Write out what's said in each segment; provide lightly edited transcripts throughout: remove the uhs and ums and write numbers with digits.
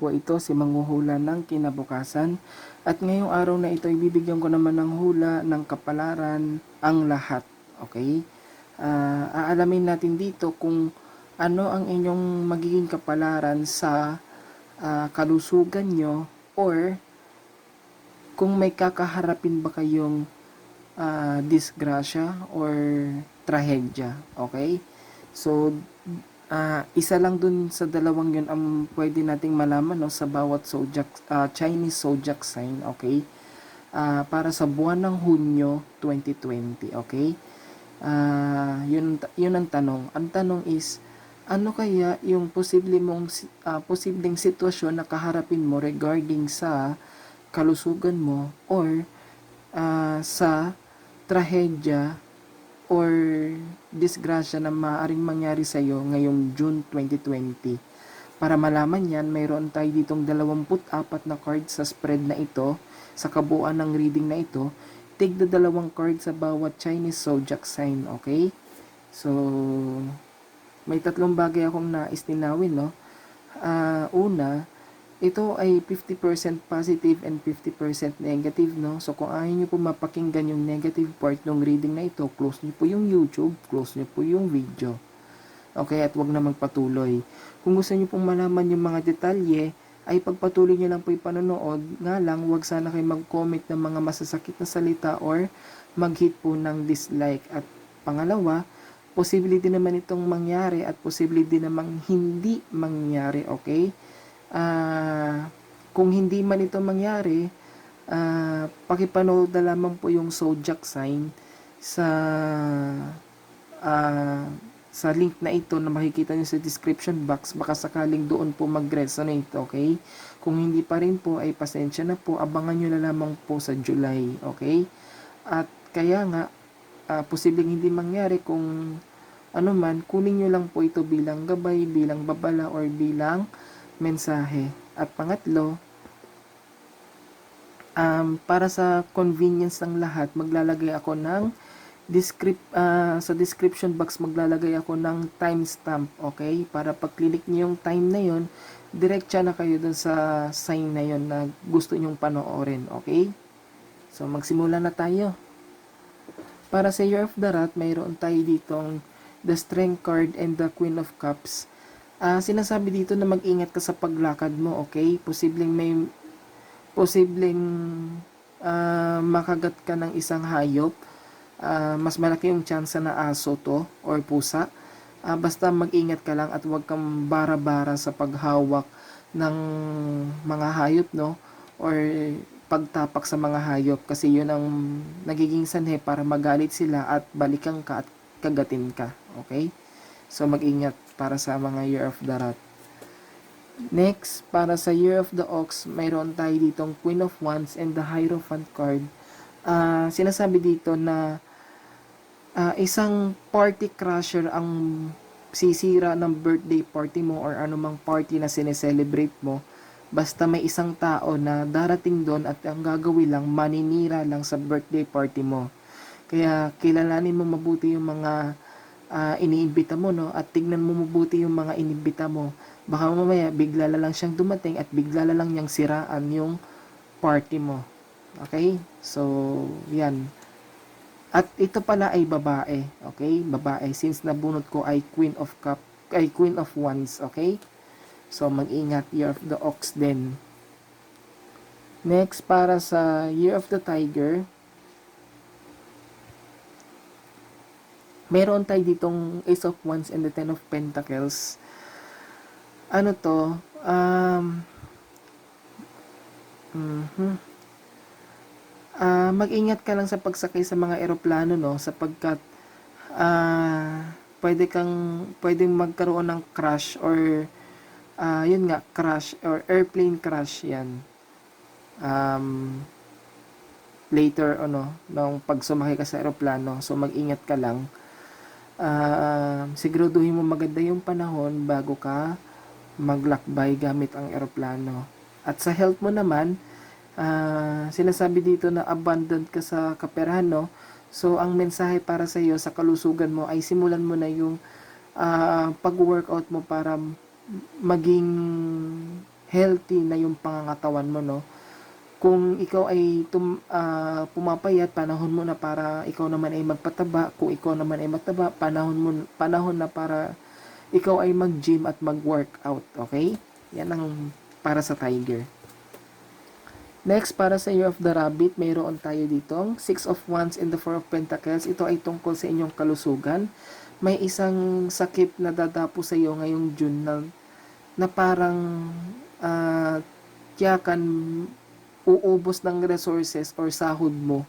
po ito, si manghuhula ng kinabukasan. At ngayong araw na ito, ibibigyan ko naman ng hula ng kapalaran ang lahat. Okay? Aalamin natin dito kung ano ang inyong magiging kapalaran sa kalusugan nyo, or kung may kakaharapin ba kayong disgrasya or trahedya. Okay? So, isa lang dun sa dalawang yun ang pwede nating malaman, no, sa bawat zodiac, Chinese zodiac sign. Okay? Para sa buwan ng Hunyo 2020. Okay? Yun ang tanong. Ang tanong is, ano kaya yung posibleng sitwasyon na kaharapin mo regarding sa kalusugan mo, or sa trahedya or disgrasya na maaaring mangyari sa iyo ngayong June 2020. Para malaman yan, mayroon tayo ditong 24 na cards sa spread na ito, sa kabuuan ng reading na ito. Tigda 2 cards sa bawat Chinese zodiac sign, okay? So, may 3 bagay akong nais linawin, no? Una, ito ay 50% positive and 50% negative, no? So, kung ayaw nyo po mapakinggan yung negative part ng reading na ito, close nyo po yung YouTube, close nyo po yung video. Okay, at wag na magpatuloy. Kung gusto nyo pong malaman yung mga detalye, ay pagpatuloy nyo lang po yung panonood. Nga lang, wag sana kayo mag-comment ng mga masasakit na salita or mag-hit po ng dislike. At pangalawa, posible din naman itong mangyari at posible din namang hindi mangyari, okay? Kung hindi man ito mangyari, pakipanood na lamang po yung zodiac sign sa link na ito na makikita nyo sa description box. Baka sakaling doon po mag-resonate, okay? Kung hindi pa rin po, ay pasensya na po, abangan nyo na lamang po sa July, okay? At kaya nga, posibleng hindi mangyari. Kung ano man, kunin nyo lang po ito bilang gabay, bilang babala, or bilang mensahe. At pangatlo, para sa convenience ng lahat, maglalagay ako ng sa description box, maglalagay ako ng timestamp, okay? Para pag click niyo yung time na yon, diretsa na kayo dun sa sign na yon na gusto nyong panoorin, okay? So, magsimula na tayo. Para sa Year of the Rat, mayroon tayo ditong the Strength card and the Queen of Cups. Sinasabi dito na mag-ingat ka sa paglakad mo, okay? Posibleng makagat ka ng isang hayop. Mas malaki yung chance na aso to or pusa. Basta mag-ingat ka lang at huwag kang bara-bara sa paghawak ng mga hayop, no? Or pagtapak sa mga hayop, kasi yun ang nagiging sanhe para magalit sila at balikan ka at kagatin ka, okay? So, mag-ingat para sa mga Year of the Rat. Next, para sa Year of the Ox, mayroon tayo ditong Queen of Wands and the Hierophant card. Sinasabi dito na isang party crasher ang sisira ng birthday party mo or anumang party na sineselebrate mo. Basta may isang tao na darating doon at ang gagawin lang, maninira lang sa birthday party mo. Kaya kilalanin mo mabuti yung mga iniimbita mo, no? At tignan mo mabuti yung mga iniimbita mo. Baka mamaya bigla lang siyang dumating at bigla lang niyang siraan yung party mo. Okay? So, yan. At ito pala ay babae. Okay? Babae. Since nabunot ko ay Queen of Wands. Okay? So, mag-ingat. Year of the Ox din. Next, para sa Year of the Tiger, meron tayo ditong Ace of Wands and the Ten of Pentacles. Ano to? Mag-ingat ka lang sa pagsakay sa mga eroplano, no? Sapagkat pwedeng magkaroon ng crash or yun nga, crash or airplane crash yan. Later, nung pag sumakay ka sa eroplano. So, mag-ingat ka lang. Siguraduhin mo maganda yung panahon bago ka maglakbay gamit ang eroplano. At sa health mo naman, sinasabi dito na abundant ka sa kaperahan, no? So, ang mensahe para sa iyo sa kalusugan mo ay simulan mo na yung pag-workout mo para maging healthy na yung pangangatawan mo, no? Kung ikaw ay pumapayat, panahon mo na para ikaw naman ay magpataba. Kung ikaw naman ay mataba, panahon na para ikaw ay mag-gym at mag-workout, okay? Yan ang para sa tiger. Next, para sa Year of the Rabbit, mayroon tayo ditong Six of Wands and the Four of Pentacles. Ito ay tungkol sa inyong kalusugan. May isang sakit na dadapo sa iyo ngayong June na parang tiyakan uubos ng resources or sahod mo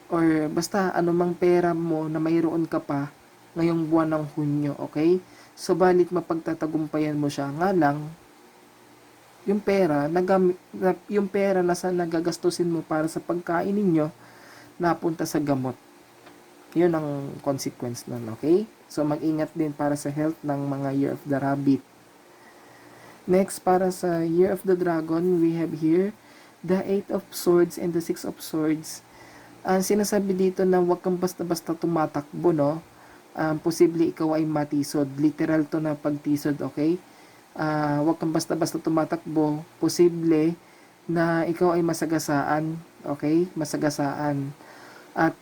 or basta anumang pera mo na mayroon ka pa ngayong buwan ng Hunyo, okay? Subalit mapagtatagumpayan mo siya, nga lang yung pera na sa nagagastusin mo para sa pagkain ninyo napunta sa gamot. Yun ang consequence nun, okay? So mag-ingat din para sa health ng mga Year of the Rabbit. Next, para sa Year of the Dragon, we have here the Eight of Swords and the Six of Swords. Ang sinasabi dito na huwag kang basta-basta tumatakbo, no? Posible ikaw ay matisod. Literal to na pagtisod, okay? Huwag kang basta-basta tumatakbo. Posible na ikaw ay masagasaan, okay? Masagasaan. At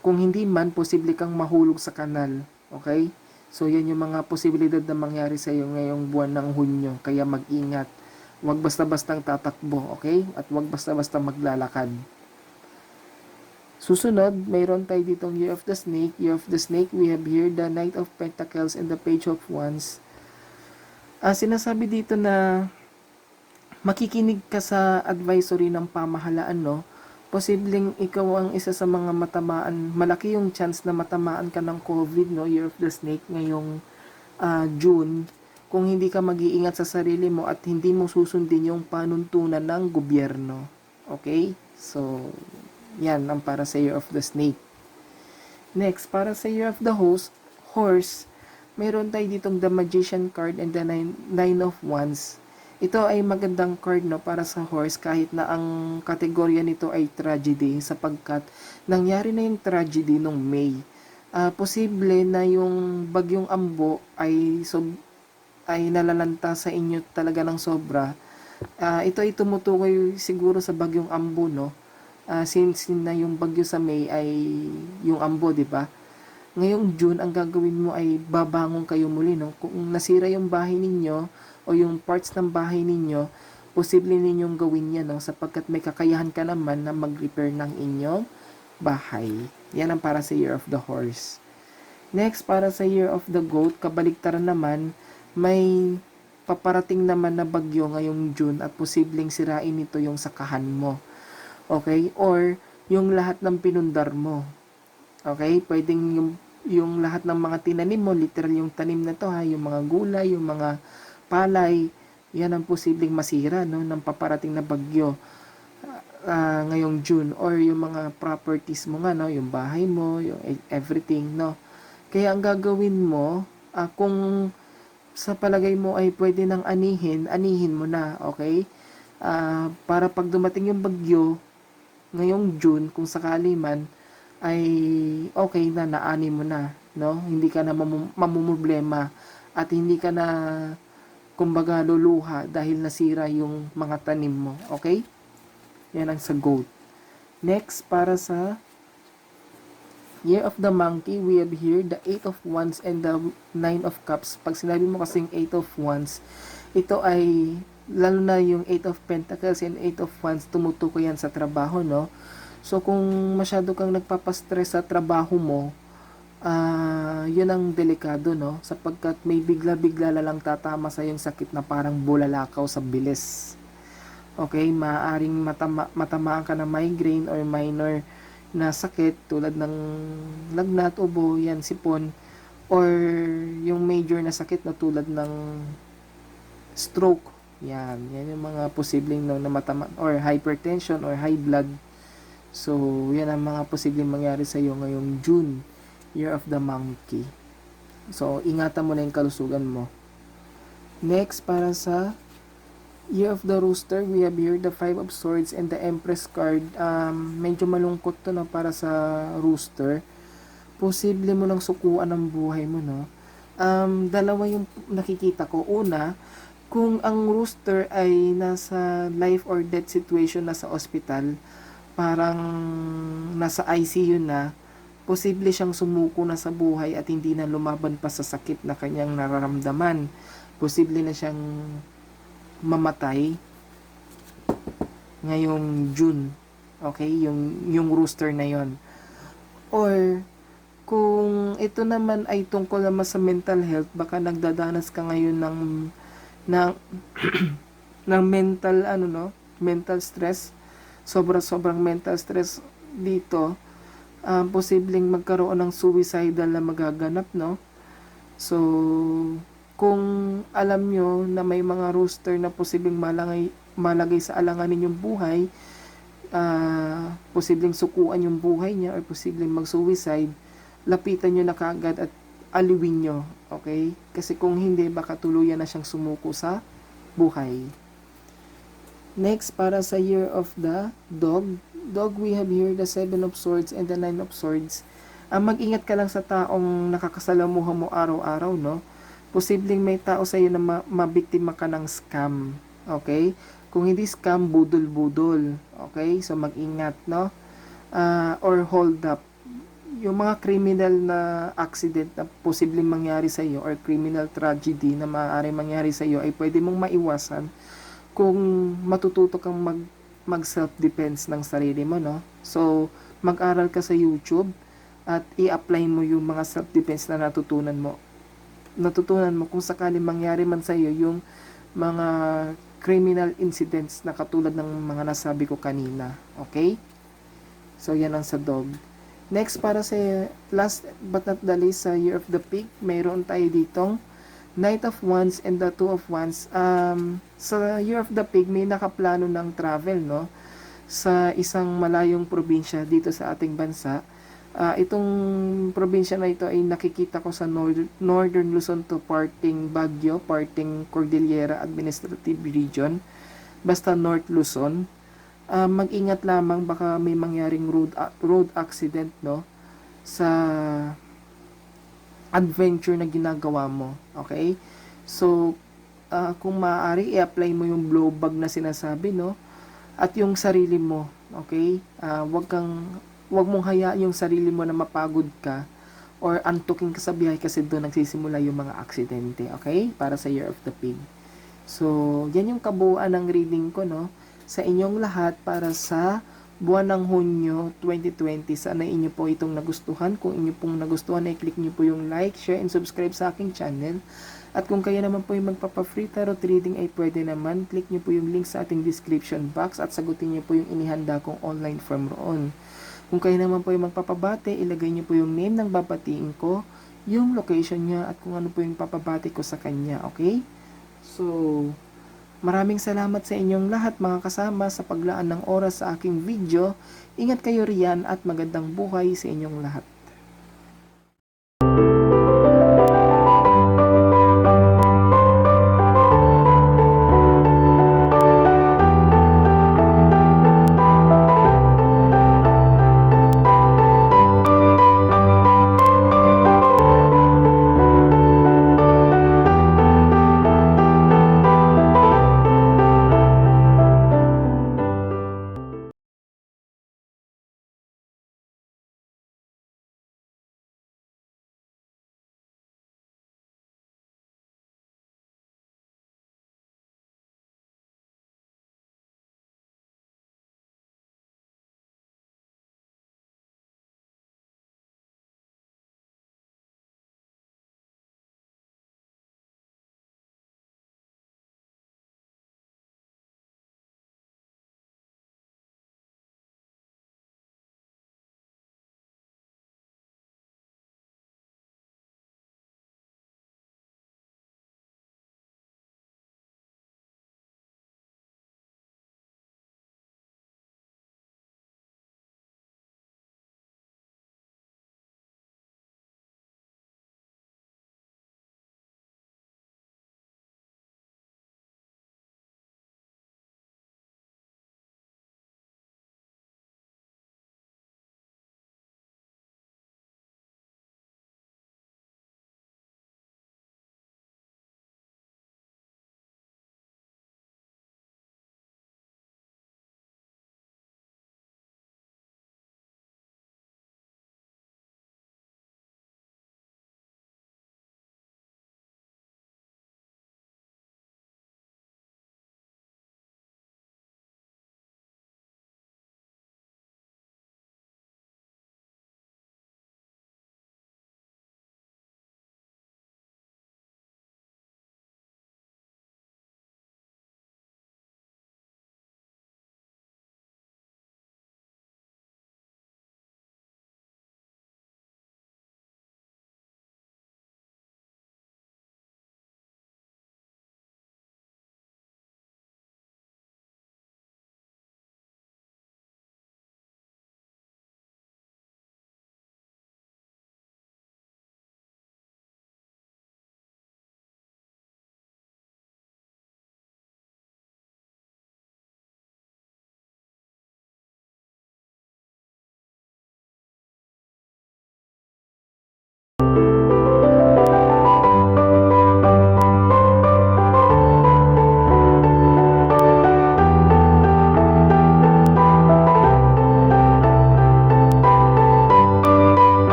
kung hindi man, posible kang mahulog sa kanal, okay? So, yan yung mga posibilidad na mangyari sa iyo ngayong buwan ng Hunyo. Kaya mag-ingat. Huwag basta-bastang tatakbo, okay? At huwag basta-basta maglalakad. Susunod, mayroon tayo ditong Year of the Snake. Year of the Snake, we have here the Knight of Pentacles and the Page of Wands. Sinasabi dito na makikinig ka sa advisory ng pamahalaan, no? Posibleng ikaw ang isa sa mga matamaan. Malaki yung chance na matamaan ka ng COVID, no? Year of the Snake ngayong June. Kung hindi ka mag-iingat sa sarili mo at hindi mo susundin yung panuntunan ng gobyerno. Okay? So, yan ang para sa Year of the Snake. Next, para sa Year of the Horse, mayroon tayo ditong the Magician card and the Nine of Wands. Ito ay magandang card, no, para sa horse kahit na ang kategorya nito ay tragedy sapagkat nangyari na yung tragedy nung May. Posible na yung bagyong Ambo ay nalalanta sa inyo talaga ng sobra. Ito ay tumutukoy siguro sa bagyong Ambo, no? Since na yung bagyo sa May ay yung Ambo, di ba? Ngayong June, ang gagawin mo ay babangon kayo muli, no? Kung nasira yung bahay ninyo o yung parts ng bahay ninyo, posible ninyong gawin yan, no? Sapagkat may kakayahan ka naman na mag-repair ng inyong bahay. Yan ang para sa Year of the Horse. Next, para sa Year of the Goat, kabaliktaran naman, may paparating naman na bagyo ngayong June at posibleng sirain nito yung sakahan mo. Okay? Or yung lahat ng pinundar mo. Okay? Pwedeng yung lahat ng mga tinanim mo, literal yung tanim na to, ha, yung mga gulay, yung mga palay, yan ang posibleng masira, no, ng paparating na bagyo ngayong June. Or yung mga properties mo nga, no, yung bahay mo, yung everything, no. Kaya ang gagawin mo, kung sa palagay mo ay pwede nang anihin mo na, okay? Para pag dumating yung bagyo ngayong June, kung sakali man, ay okay na, naani mo na, no? Hindi ka na mamumroblema at hindi ka na kumbaga luluha dahil nasira yung mga tanim mo, okay? Yan ang sa goat. Next, para sa Year of the Monkey, we have here the Eight of Wands and the Nine of Cups. Pag sinabi mo kasing Eight of Wands, ito ay, lalo na yung Eight of Pentacles and Eight of Wands, tumutukoy yan sa trabaho, no? So, kung masyado kang nagpapastress sa trabaho mo, yun ang delikado, no? Sapagkat may bigla-bigla lang tatama sa yung sakit na parang bulalakaw sa bilis. Okay? Maaaring matamaan ka na migraine or minor na sakit tulad ng lagnat, ubo, yan, sipon, or yung major na sakit na tulad ng stroke. Yan yung mga posibleng na matama, or hypertension or high blood. So, yan ang mga posibleng mangyari sa iyo ngayong June, Year of the Monkey. So, ingatan mo na yung kalusugan mo. Next, para sa Year of the Rooster, we have here the Five of Swords and the Empress card. Medyo malungkot to, no, para sa Rooster. Posible mo nang sukuan ang buhay mo, no. Dalawa yung nakikita ko. Una, Kung ang rooster ay nasa life or death situation na sa ospital, parang nasa ICU na, posible siyang sumuko na sa buhay at hindi na lumaban pa sa sakit na kanyang nararamdaman. Posible na siyang mamatay ngayong June. Okay? Yung rooster na yon. Or, kung ito naman ay tungkol naman sa mental health, baka nagdadanas ka ngayon ng ng mental mental stress, sobrang mental stress dito, posibleng magkaroon ng suicidal na magaganap, no? So, kung alam nyo na may mga rooster na posibleng malagay sa alanganin yung buhay, posibleng sukuan yung buhay niya or posibleng mag-suicide, lapitan nyo na kaagad at aliwin nyo, okay? Kasi kung hindi, baka tuluyan na siyang sumuko sa buhay. Next, para sa Year of the Dog, we have here the 7 of Swords and the 9 of Swords. Mag-ingat ka lang sa taong nakakasalamuha mo araw-araw, no? Posibleng may tao sa iyo na mabiktima ka ng scam, okay? Kung hindi scam, budol-budol, okay? So mag-ingat, no? Or hold up. Yung mga criminal na accident na posibleng mangyari sa iyo or criminal tragedy na maaaring mangyari sa iyo ay pwede mong maiwasan kung matututo kang mag self-defense ng sarili mo, no? So, mag-aral ka sa YouTube at i-apply mo yung mga self-defense na natutunan mo kung sakali mangyari man sa iyo yung mga criminal incidents na katulad ng mga nasabi ko kanina. Okay? So, yan ang sa dog. Next, para sa last but not the least, sa Year of the Pig, mayroon tayo ditong Knight of Wands and the Two of Wands. Sa Year of the Pig, may nakaplano ng travel, no? Sa isang malayong probinsya dito sa ating bansa. Itong probinsya na ito ay nakikita ko sa Northern Luzon to parting Baguio, parting Cordillera Administrative Region, basta North Luzon. Mag-ingat lamang, baka may mangyaring road accident, no, sa adventure na ginagawa mo. Okay? So, kung maaari, i-apply mo yung blow bag na sinasabi, no, at yung sarili mo. Okay? Wag mong hayaan yung sarili mo na mapagod ka or antukin ka sa biyahe kasi doon nagsisimula yung mga aksidente. Okay? Para sa Year of the Pig. So, yan yung kabuuan ng reading ko, no, sa inyong lahat para sa buwan ng Hunyo 2020. Sana inyo po itong nagustuhan. Kung inyo pong nagustuhan, ay click nyo po yung like, share, and subscribe sa aking channel. At kung kayo naman po yung magpapa-free tarot reading, ay pwede naman, click nyo po yung link sa ating description box at sagutin nyo po yung inihanda kong online form roon. Kung kayo naman po yung magpapabate, ilagay nyo po yung name ng babatiin ko, yung location niya, at kung ano po yung papabati ko sa kanya, okay? So, maraming salamat sa inyong lahat mga kasama sa paglaan ng oras sa aking video. Ingat kayo riyan at magandang buhay sa inyong lahat.